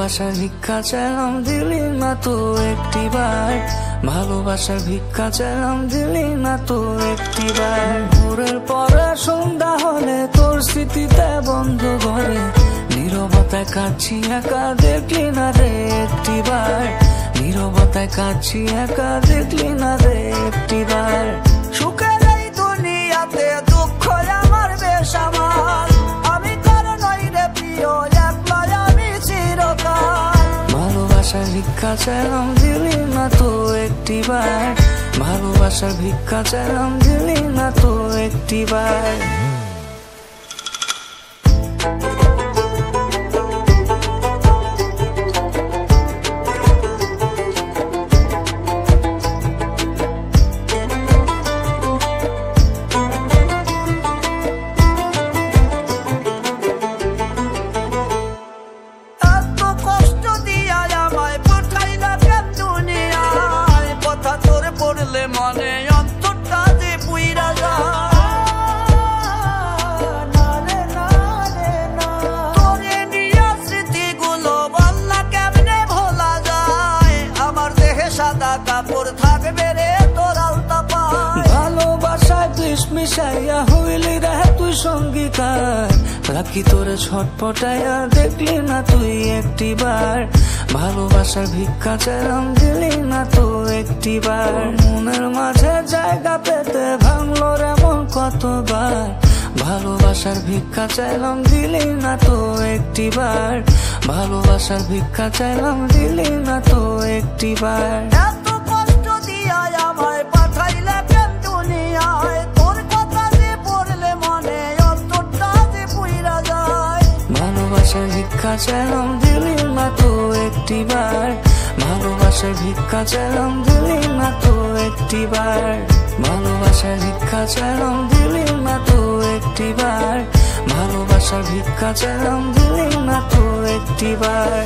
ভালোবাসার ভিক্ষা চাইলাম দিলি না তো একটিবার, ভালোবাসার ভিক্ষা চাইলাম দিলি না তো একটিবার। ভোরের পরে সন্ধ্যা হলে তোর স্মৃতিতে বন্ধ ঘরে, নীরবতায় কাঁদছি একা দেখলি না রে একটিবার, নীরবতায় কাঁদছি একা দেখলি না রে একটিবার। সুখের এই দুনিয়াতে দুঃখ আমার বেসামাল, আমি তোর নই রে প্রিয় একলা আমি চিরকাল। ভালোবাসার ভিক্ষা চাইলাম দিলি না তো একটিবার, ভালোবাসার ভিক্ষা চাইলাম দিলি না তো একটিবার। মনে অন্তরটা যে পুইরা যায়, তোরে নিয়া স্মৃতিগুলো বললা কেমনে ভোলা যায়, আমার দেহে সাদা কাপড় থাকবে রে তোর আলতা পায়। ভালোবাসায় বিষ মিশাইয়া হইলি রে তুই সঙ্গীকার, রাখি তোরে ছটপটাইয়া দেখলি না তুই একটিবার, ভালোবাসার ভিক্ষা চাইলাম দিলি না তো একটিবার। মনের মাঝে জায়গা পেতে ভাঙলো রে মন কতবার, ভালোবাসার ভিক্ষা চাইলাম দিলি না তো একটিবার, ভালোবাসার ভিক্ষা চাইলাম দিলি না তো একটিবার। এত কষ্ট দিয়া আমায় পাঠাইলে কেন দুনিয়ায়, তোর কথা যে পড়লে মনে অন্তরটা যে পুইরা যায়। ভালোবাসার ভিক্ষা চাইলাম দিলি না তো একটিবার, ভালোবাসার ভিক্ষা চাইলাম দিলি না তো একটিবার, ভালোবাসার ভিক্ষা চাইলাম দিলি না তো একটিবার, ভালোবাসার ভিক্ষা চাইলাম দিলি না তো একটিবার।